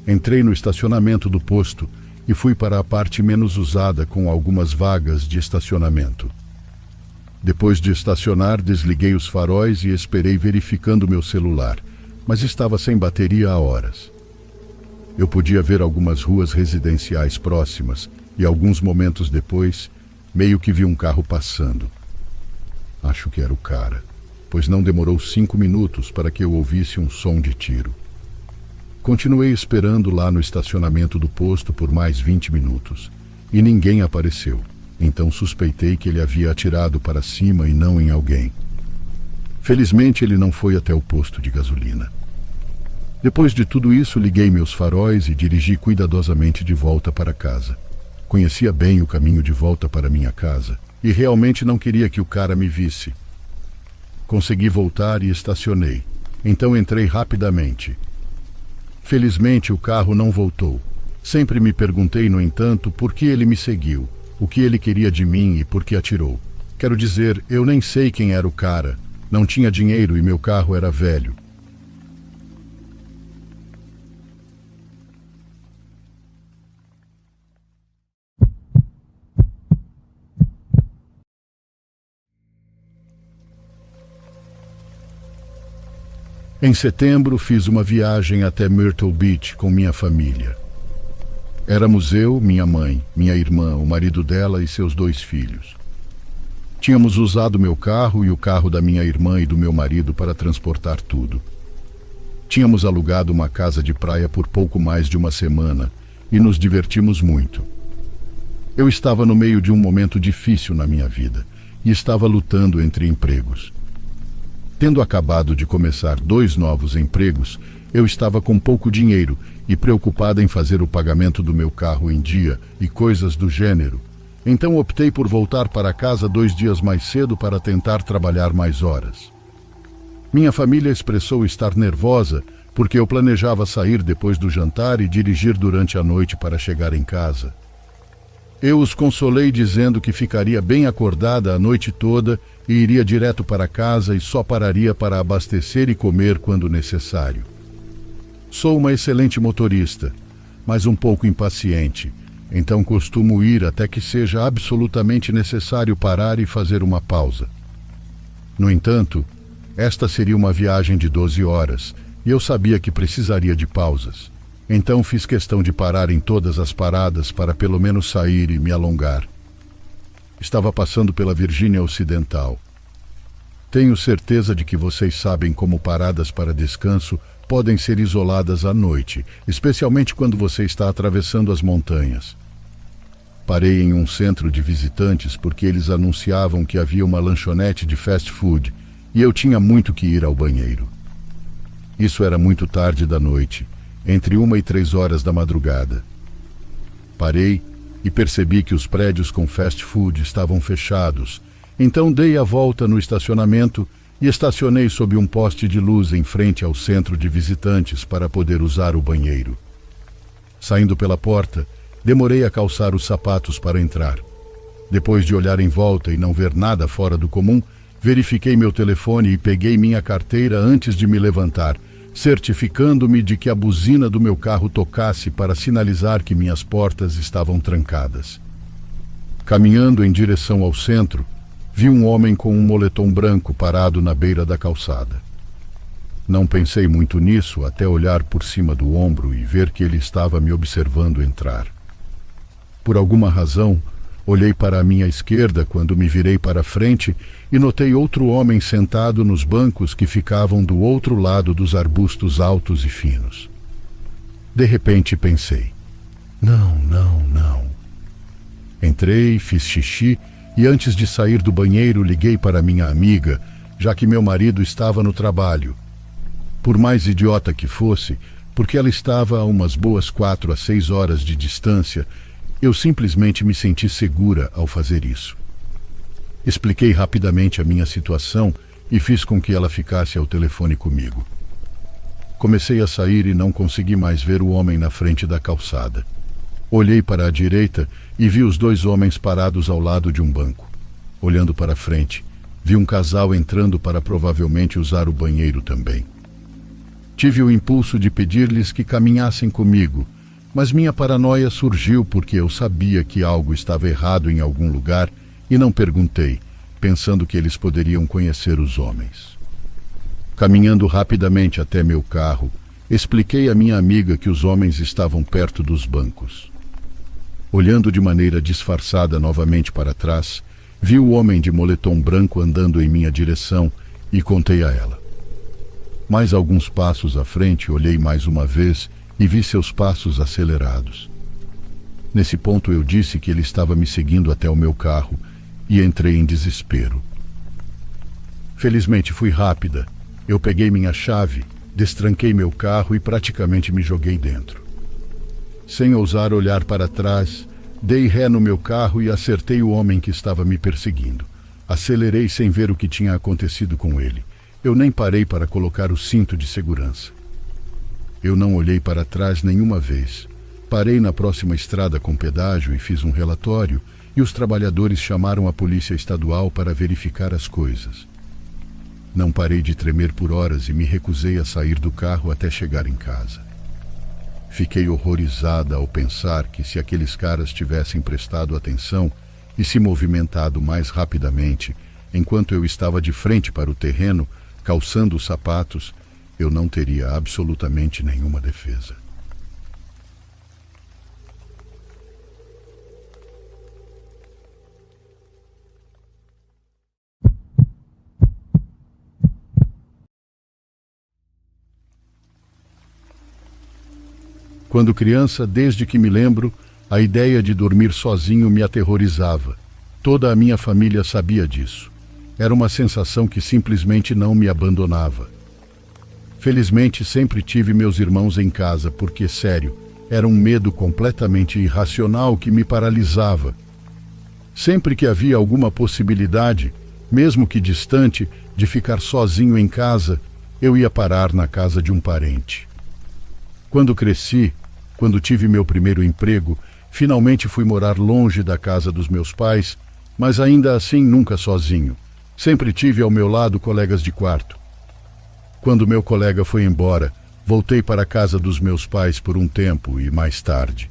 Entrei no estacionamento do posto e fui para a parte menos usada com algumas vagas de estacionamento. Depois de estacionar, desliguei os faróis e esperei verificando meu celular, mas estava sem bateria há horas. Eu podia ver algumas ruas residenciais próximas e alguns momentos depois, meio que vi um carro passando. Acho que era o cara, pois não demorou 5 minutos para que eu ouvisse um som de tiro. Continuei esperando lá no estacionamento do posto por mais 20 minutos, e ninguém apareceu, então suspeitei que ele havia atirado para cima e não em alguém. Felizmente ele não foi até o posto de gasolina. Depois de tudo isso, liguei meus faróis e dirigi cuidadosamente de volta para casa. Conhecia bem o caminho de volta para minha casa, e realmente não queria que o cara me visse. Consegui voltar e estacionei, então entrei rapidamente. Felizmente o carro não voltou. Sempre me perguntei, no entanto, por que ele me seguiu, o que ele queria de mim e por que atirou. Quero dizer, eu nem sei quem era o cara. Não tinha dinheiro e meu carro era velho. Em setembro, fiz uma viagem até Myrtle Beach com minha família. Éramos eu, minha mãe, minha irmã, o marido dela e seus 2 filhos. Tínhamos usado meu carro e o carro da minha irmã e do meu marido para transportar tudo. Tínhamos alugado uma casa de praia por pouco mais de uma semana e nos divertimos muito. Eu estava no meio de um momento difícil na minha vida e estava lutando entre empregos. Tendo acabado de começar 2 novos empregos, eu estava com pouco dinheiro e preocupada em fazer o pagamento do meu carro em dia e coisas do gênero. Então optei por voltar para casa 2 dias mais cedo para tentar trabalhar mais horas. Minha família expressou estar nervosa porque eu planejava sair depois do jantar e dirigir durante a noite para chegar em casa. Eu os consolei dizendo que ficaria bem acordada a noite toda e iria direto para casa e só pararia para abastecer e comer quando necessário. Sou uma excelente motorista, mas um pouco impaciente, então costumo ir até que seja absolutamente necessário parar e fazer uma pausa. No entanto, esta seria uma viagem de 12 horas e eu sabia que precisaria de pausas. Então fiz questão de parar em todas as paradas para pelo menos sair e me alongar. Estava passando pela Virgínia Ocidental. Tenho certeza de que vocês sabem como paradas para descanso podem ser isoladas à noite, especialmente quando você está atravessando as montanhas. Parei em um centro de visitantes porque eles anunciavam que havia uma lanchonete de fast food e eu tinha muito que ir ao banheiro. Isso era muito tarde da noite, entre 1 e 3 horas da madrugada. Parei e percebi que os prédios com fast food estavam fechados, então dei a volta no estacionamento e estacionei sob um poste de luz em frente ao centro de visitantes para poder usar o banheiro. Saindo pela porta, demorei a calçar os sapatos para entrar. Depois de olhar em volta e não ver nada fora do comum, verifiquei meu telefone e peguei minha carteira antes de me levantar, certificando-me de que a buzina do meu carro tocasse para sinalizar que minhas portas estavam trancadas. Caminhando em direção ao centro, vi um homem com um moletom branco parado na beira da calçada. Não pensei muito nisso até olhar por cima do ombro e ver que ele estava me observando entrar. Por alguma razão, olhei para a minha esquerda quando me virei para frente e notei outro homem sentado nos bancos que ficavam do outro lado dos arbustos altos e finos. De repente pensei, não. Entrei, fiz xixi e antes de sair do banheiro liguei para minha amiga, já que meu marido estava no trabalho. Por mais idiota que fosse, porque ela estava a umas boas 4 a 6 horas de distância, eu simplesmente me senti segura ao fazer isso. Expliquei rapidamente a minha situação e fiz com que ela ficasse ao telefone comigo. Comecei a sair e não consegui mais ver o homem na frente da calçada. Olhei para a direita e vi os 2 homens parados ao lado de um banco. Olhando para frente, vi um casal entrando para provavelmente usar o banheiro também. Tive o impulso de pedir-lhes que caminhassem comigo, mas minha paranoia surgiu porque eu sabia que algo estava errado em algum lugar e não perguntei, pensando que eles poderiam conhecer os homens. Caminhando rapidamente até meu carro, expliquei à minha amiga que os homens estavam perto dos bancos. Olhando de maneira disfarçada novamente para trás, vi o homem de moletom branco andando em minha direção e contei a ela. Mais alguns passos à frente, olhei mais uma vez e vi seus passos acelerados. Nesse ponto eu disse que ele estava me seguindo até o meu carro e entrei em desespero. Felizmente fui rápida. Eu peguei minha chave, destranquei meu carro e praticamente me joguei dentro. Sem ousar olhar para trás, dei ré no meu carro e acertei o homem que estava me perseguindo. Acelerei sem ver o que tinha acontecido com ele. Eu nem parei para colocar o cinto de segurança. Eu não olhei para trás nenhuma vez. Parei na próxima estrada com pedágio e fiz um relatório, e os trabalhadores chamaram a polícia estadual para verificar as coisas. Não parei de tremer por horas e me recusei a sair do carro até chegar em casa. Fiquei horrorizada ao pensar que se aqueles caras tivessem prestado atenção e se movimentado mais rapidamente, enquanto eu estava de frente para o terreno, calçando os sapatos, eu não teria absolutamente nenhuma defesa. Quando criança, desde que me lembro, a ideia de dormir sozinho me aterrorizava. Toda a minha família sabia disso. Era uma sensação que simplesmente não me abandonava. Felizmente, sempre tive meus irmãos em casa, porque, sério, era um medo completamente irracional que me paralisava. Sempre que havia alguma possibilidade, mesmo que distante, de ficar sozinho em casa, eu ia parar na casa de um parente. Quando cresci, quando tive meu primeiro emprego, finalmente fui morar longe da casa dos meus pais, mas ainda assim nunca sozinho. Sempre tive ao meu lado colegas de quarto. Quando meu colega foi embora, voltei para a casa dos meus pais por um tempo e mais tarde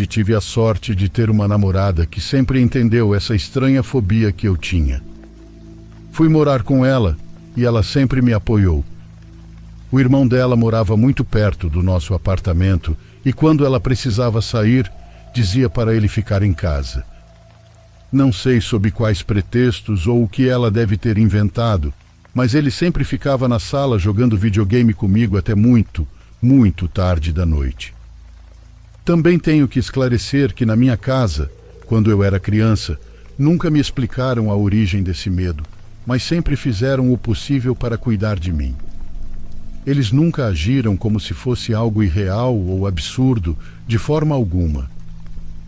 tive a sorte de ter uma namorada que sempre entendeu essa estranha fobia que eu tinha. Fui morar com ela e ela sempre me apoiou. O irmão dela morava muito perto do nosso apartamento e quando ela precisava sair, dizia para ele ficar em casa. Não sei sob quais pretextos ou o que ela deve ter inventado, mas ele sempre ficava na sala jogando videogame comigo até muito, muito tarde da noite. Também tenho que esclarecer que na minha casa, quando eu era criança, nunca me explicaram a origem desse medo, mas sempre fizeram o possível para cuidar de mim. Eles nunca agiram como se fosse algo irreal ou absurdo, de forma alguma.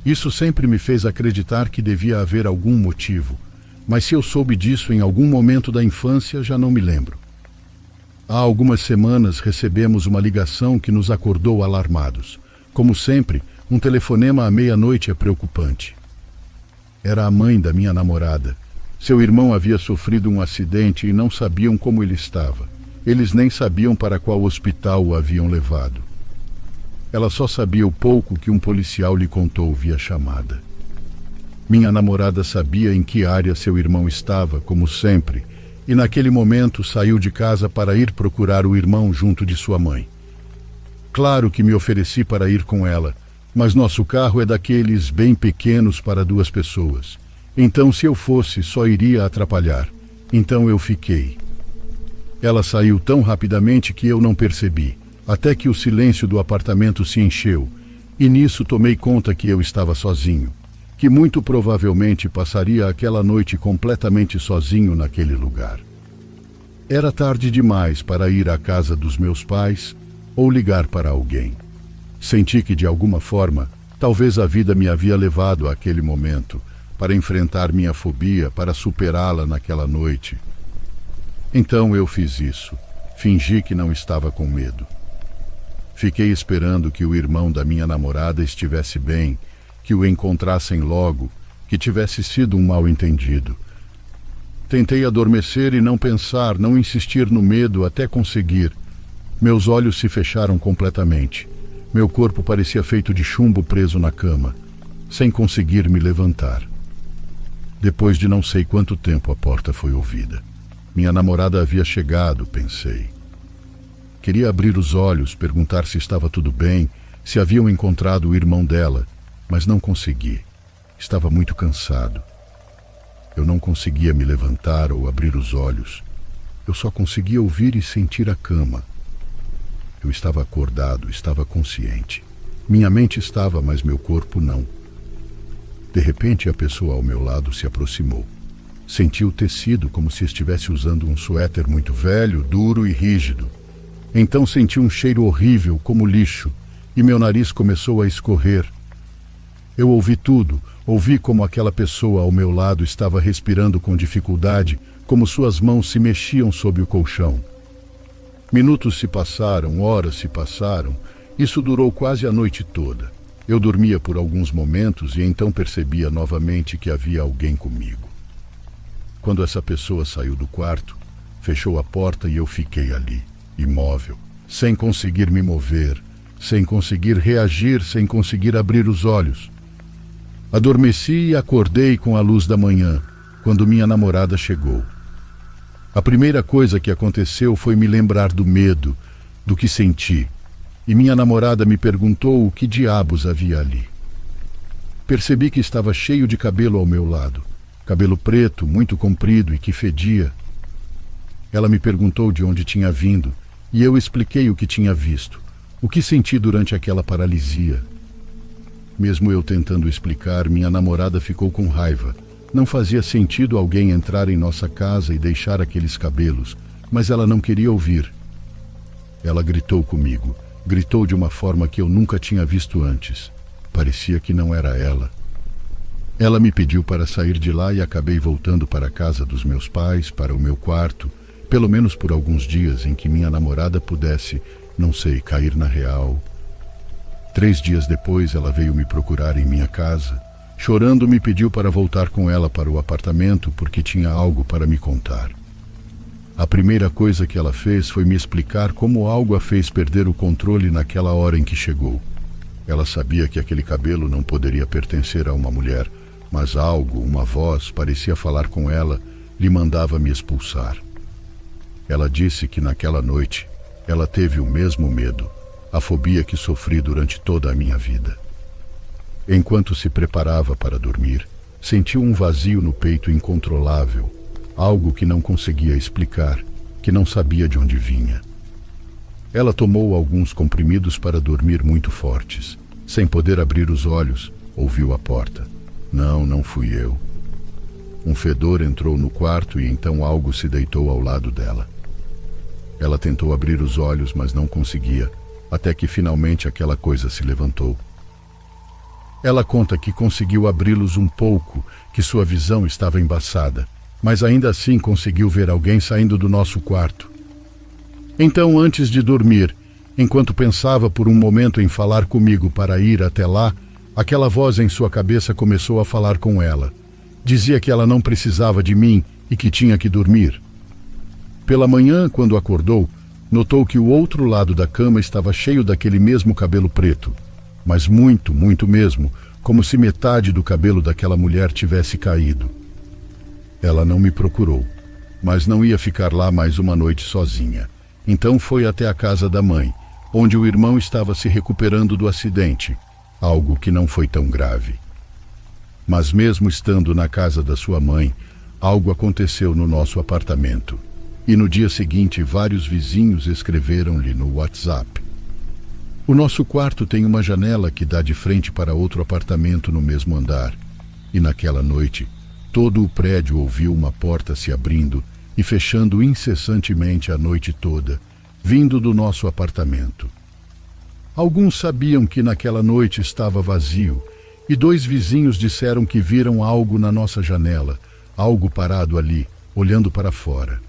Isso sempre me fez acreditar que devia haver algum motivo, mas se eu soube disso em algum momento da infância, já não me lembro. Há algumas semanas recebemos uma ligação que nos acordou alarmados. Como sempre, um telefonema à meia-noite é preocupante. Era a mãe da minha namorada. Seu irmão havia sofrido um acidente e não sabiam como ele estava. Eles nem sabiam para qual hospital o haviam levado. Ela só sabia o pouco que um policial lhe contou via chamada. Minha namorada sabia em que área seu irmão estava, como sempre, e naquele momento saiu de casa para ir procurar o irmão junto de sua mãe. Claro que me ofereci para ir com ela, mas nosso carro é daqueles bem pequenos para 2 pessoas. Então, se eu fosse, só iria atrapalhar. Então eu fiquei. Ela saiu tão rapidamente que eu não percebi, até que o silêncio do apartamento se encheu, e nisso tomei conta que eu estava sozinho, que muito provavelmente passaria aquela noite completamente sozinho naquele lugar. Era tarde demais para ir à casa dos meus pais ou ligar para alguém. Senti que, de alguma forma, talvez a vida me havia levado àquele momento, para enfrentar minha fobia, para superá-la naquela noite. Então eu fiz isso. Fingi que não estava com medo. Fiquei esperando que o irmão da minha namorada estivesse bem, que o encontrassem logo, que tivesse sido um mal-entendido. Tentei adormecer e não pensar, não insistir no medo até conseguir. Meus olhos se fecharam completamente. Meu corpo parecia feito de chumbo preso na cama, sem conseguir me levantar. Depois de não sei quanto tempo a porta foi ouvida. Minha namorada havia chegado, pensei. Queria abrir os olhos, perguntar se estava tudo bem, se haviam encontrado o irmão dela, mas não consegui. Estava muito cansado. Eu não conseguia me levantar ou abrir os olhos. Eu só conseguia ouvir e sentir a cama. Eu estava acordado, estava consciente. Minha mente estava, mas meu corpo não. De repente, a pessoa ao meu lado se aproximou. Senti o tecido como se estivesse usando um suéter muito velho, duro e rígido. Então senti um cheiro horrível, como lixo, e meu nariz começou a escorrer. Eu ouvi tudo, ouvi como aquela pessoa ao meu lado estava respirando com dificuldade, como suas mãos se mexiam sob o colchão. Minutos se passaram, horas se passaram, isso durou quase a noite toda. Eu dormia por alguns momentos e então percebia novamente que havia alguém comigo. Quando essa pessoa saiu do quarto, fechou a porta e eu fiquei ali, imóvel, sem conseguir me mover, sem conseguir reagir, sem conseguir abrir os olhos. Adormeci e acordei com a luz da manhã, quando minha namorada chegou. A primeira coisa que aconteceu foi me lembrar do medo, do que senti, e minha namorada me perguntou o que diabos havia ali. Percebi que estava cheio de cabelo ao meu lado, cabelo preto, muito comprido e que fedia. Ela me perguntou de onde tinha vindo, e eu expliquei o que tinha visto, o que senti durante aquela paralisia. Mesmo eu tentando explicar, minha namorada ficou com raiva. Não fazia sentido alguém entrar em nossa casa e deixar aqueles cabelos, mas ela não queria ouvir. Ela gritou comigo, gritou de uma forma que eu nunca tinha visto antes. Parecia que não era ela. Ela me pediu para sair de lá e acabei voltando para a casa dos meus pais, para o meu quarto, pelo menos por alguns dias em que minha namorada pudesse, não sei, cair na real. 3 dias depois ela veio me procurar em minha casa. Chorando, me pediu para voltar com ela para o apartamento porque tinha algo para me contar. A primeira coisa que ela fez foi me explicar como algo a fez perder o controle naquela hora em que chegou. Ela sabia que aquele cabelo não poderia pertencer a uma mulher, mas algo, uma voz, parecia falar com ela, lhe mandava me expulsar. Ela disse que naquela noite ela teve o mesmo medo, a fobia que sofri durante toda a minha vida. Enquanto se preparava para dormir, sentiu um vazio no peito incontrolável, algo que não conseguia explicar, que não sabia de onde vinha. Ela tomou alguns comprimidos para dormir muito fortes. Sem poder abrir os olhos, ouviu a porta. Não fui eu. Um fedor entrou no quarto e então algo se deitou ao lado dela. Ela tentou abrir os olhos, mas não conseguia, até que finalmente aquela coisa se levantou. Ela conta que conseguiu abri-los um pouco, que sua visão estava embaçada, mas ainda assim conseguiu ver alguém saindo do nosso quarto. Então, antes de dormir, enquanto pensava por um momento em falar comigo para ir até lá, aquela voz em sua cabeça começou a falar com ela. Dizia que ela não precisava de mim e que tinha que dormir. Pela manhã, quando acordou, notou que o outro lado da cama estava cheio daquele mesmo cabelo preto. Mas muito, muito mesmo, como se metade do cabelo daquela mulher tivesse caído. Ela não me procurou, mas não ia ficar lá mais uma noite sozinha. Então foi até a casa da mãe, onde o irmão estava se recuperando do acidente, algo que não foi tão grave. Mas mesmo estando na casa da sua mãe, algo aconteceu no nosso apartamento. E no dia seguinte, vários vizinhos escreveram-lhe no WhatsApp. O nosso quarto tem uma janela que dá de frente para outro apartamento no mesmo andar. E naquela noite, todo o prédio ouviu uma porta se abrindo e fechando incessantemente a noite toda, vindo do nosso apartamento. Alguns sabiam que naquela noite estava vazio, e 2 vizinhos disseram que viram algo na nossa janela, algo parado ali, olhando para fora.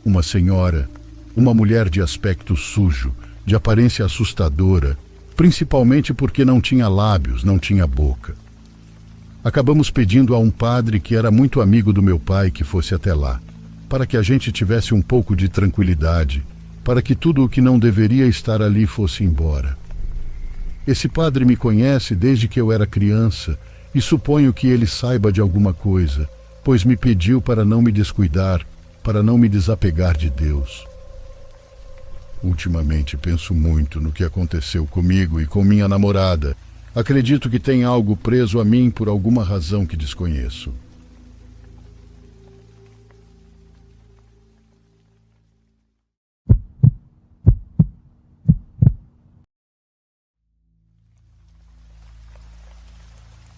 Uma senhora, uma mulher de aspecto sujo, de aparência assustadora, principalmente porque não tinha lábios, não tinha boca. Acabamos pedindo a um padre que era muito amigo do meu pai que fosse até lá, para que a gente tivesse um pouco de tranquilidade, para que tudo o que não deveria estar ali fosse embora. Esse padre me conhece desde que eu era criança e suponho que ele saiba de alguma coisa, pois me pediu para não me descuidar, para não me desapegar de Deus. Ultimamente penso muito no que aconteceu comigo e com minha namorada. Acredito que tem algo preso a mim por alguma razão que desconheço.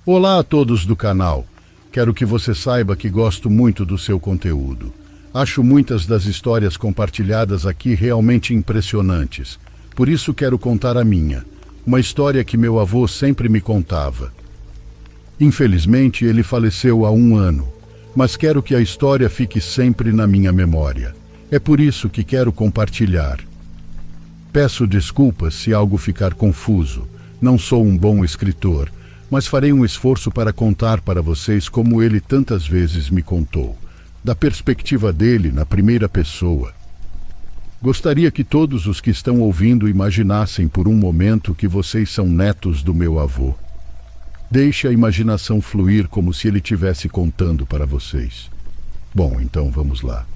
Olá a todos do canal. Quero que você saiba que gosto muito do seu conteúdo. Acho muitas das histórias compartilhadas aqui realmente impressionantes. Por isso quero contar a minha, uma história que meu avô sempre me contava. Infelizmente, ele faleceu há 1 ano, mas quero que a história fique sempre na minha memória. É por isso que quero compartilhar. Peço desculpas se algo ficar confuso. Não sou um bom escritor, mas farei um esforço para contar para vocês como ele tantas vezes me contou, da perspectiva dele na primeira pessoa. Gostaria que todos os que estão ouvindo imaginassem por um momento que vocês são netos do meu avô. Deixe a imaginação fluir como se ele estivesse contando para vocês. Bom, então vamos lá.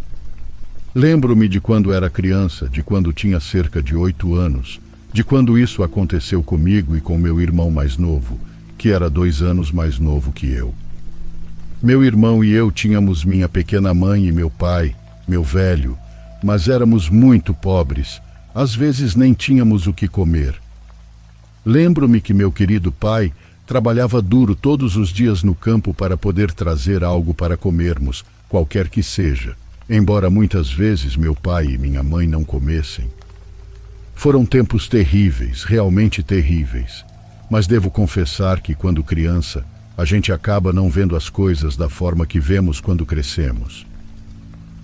Lembro-me de quando era criança, de quando tinha cerca de 8 anos, de quando isso aconteceu comigo e com meu irmão mais novo, que era 2 anos mais novo que eu. Meu irmão e eu tínhamos minha pequena mãe e meu pai, meu velho, mas éramos muito pobres, às vezes nem tínhamos o que comer. Lembro-me que meu querido pai trabalhava duro todos os dias no campo para poder trazer algo para comermos, qualquer que seja, embora muitas vezes meu pai e minha mãe não comessem. Foram tempos terríveis, realmente terríveis, mas devo confessar que quando criança, a gente acaba não vendo as coisas da forma que vemos quando crescemos.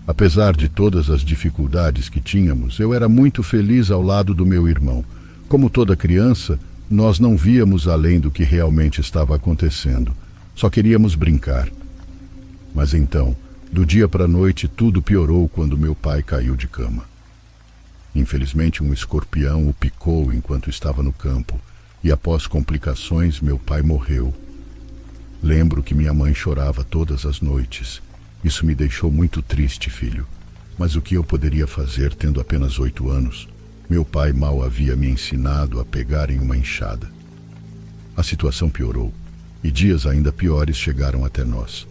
Apesar de todas as dificuldades que tínhamos, eu era muito feliz ao lado do meu irmão. Como toda criança, nós não víamos além do que realmente estava acontecendo. Só queríamos brincar. Mas então, do dia para a noite, tudo piorou quando meu pai caiu de cama. Infelizmente, um escorpião o picou enquanto estava no campo, e após complicações, meu pai morreu. Lembro que minha mãe chorava todas as noites. Isso me deixou muito triste, filho. Mas o que eu poderia fazer tendo apenas 8 anos? Meu pai mal havia me ensinado a pegar em uma enxada. A situação piorou, e dias ainda piores chegaram até nós.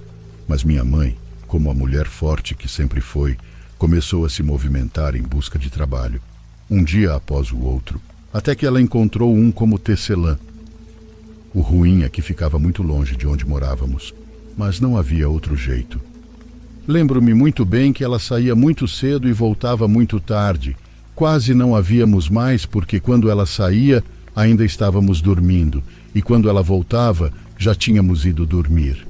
Mas minha mãe, como a mulher forte que sempre foi, começou a se movimentar em busca de trabalho, um dia após o outro, até que ela encontrou um como tecelã. O ruim é que ficava muito longe de onde morávamos, mas não havia outro jeito. Lembro-me muito bem que ela saía muito cedo e voltava muito tarde. Quase não a víamos mais porque quando ela saía, ainda estávamos dormindo, e quando ela voltava, já tínhamos ido dormir.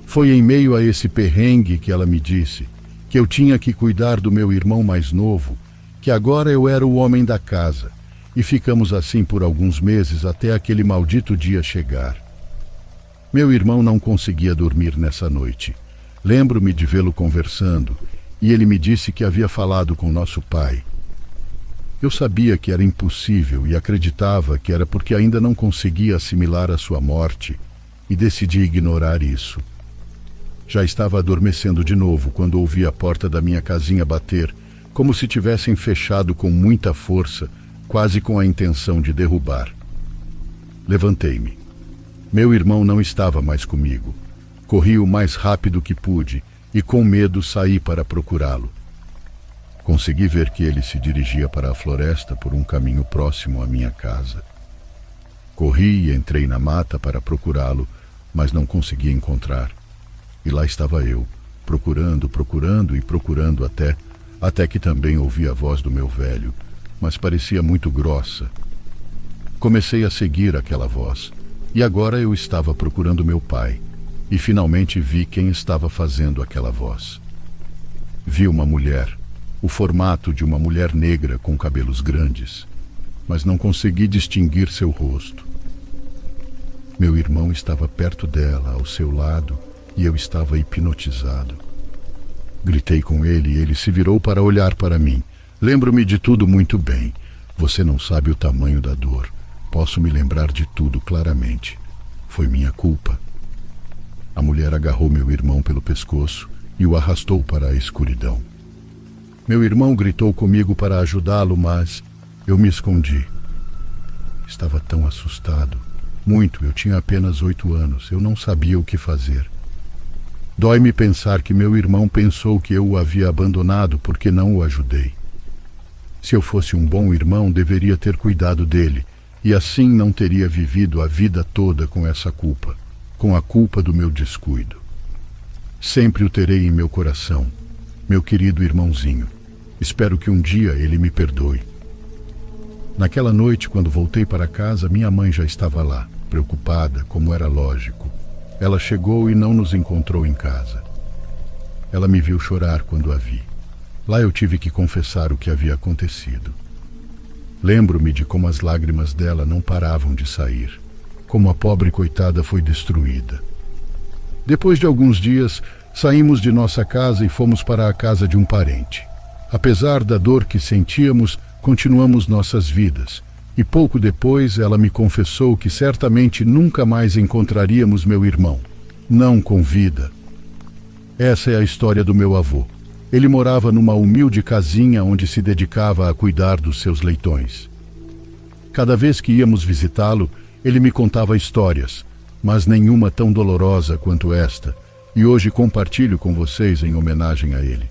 Foi em meio a esse perrengue que ela me disse que eu tinha que cuidar do meu irmão mais novo, que agora eu era o homem da casa, e ficamos assim por alguns meses até aquele maldito dia chegar. Meu irmão não conseguia dormir nessa noite. Lembro-me de vê-lo conversando, e ele me disse que havia falado com nosso pai. Eu sabia que era impossível e acreditava que era porque ainda não conseguia assimilar a sua morte, e decidi ignorar isso. Já estava adormecendo de novo quando ouvi a porta da minha casinha bater, como se tivessem fechado com muita força, quase com a intenção de derrubar. Levantei-me. Meu irmão não estava mais comigo. Corri o mais rápido que pude e, com medo, saí para procurá-lo. Consegui ver que ele se dirigia para a floresta por um caminho próximo à minha casa. Corri e entrei na mata para procurá-lo, mas não consegui encontrar. E lá estava eu, procurando e procurando até que também ouvi a voz do meu velho, mas parecia muito grossa. Comecei a seguir aquela voz, e agora eu estava procurando meu pai, e finalmente vi quem estava fazendo aquela voz. Vi uma mulher, o formato de uma mulher negra com cabelos grandes, mas não consegui distinguir seu rosto. Meu irmão estava perto dela, ao seu lado, e eu estava hipnotizado. Gritei com ele e ele se virou para olhar para mim. Lembro-me de tudo muito bem. Você não sabe o tamanho da dor. Posso me lembrar de tudo claramente. Foi minha culpa. A mulher agarrou meu irmão pelo pescoço e o arrastou para a escuridão. Meu irmão gritou comigo para ajudá-lo, mas eu me escondi. Estava tão assustado. Muito, eu tinha apenas 8 anos. Eu não sabia o que fazer. Dói-me pensar que meu irmão pensou que eu o havia abandonado porque não o ajudei. Se eu fosse um bom irmão, deveria ter cuidado dele, e assim não teria vivido a vida toda com essa culpa, com a culpa do meu descuido. Sempre o terei em meu coração, meu querido irmãozinho. Espero que um dia ele me perdoe. Naquela noite, quando voltei para casa, minha mãe já estava lá, preocupada, como era lógico. Ela chegou e não nos encontrou em casa. Ela me viu chorar quando a vi. Lá eu tive que confessar o que havia acontecido. Lembro-me de como as lágrimas dela não paravam de sair, como a pobre coitada foi destruída. Depois de alguns dias, saímos de nossa casa e fomos para a casa de um parente. Apesar da dor que sentíamos, continuamos nossas vidas. E pouco depois ela me confessou que certamente nunca mais encontraríamos meu irmão. Não com vida. Essa é a história do meu avô. Ele morava numa humilde casinha onde se dedicava a cuidar dos seus leitões. Cada vez que íamos visitá-lo, ele me contava histórias, mas nenhuma tão dolorosa quanto esta, e hoje compartilho com vocês em homenagem a ele.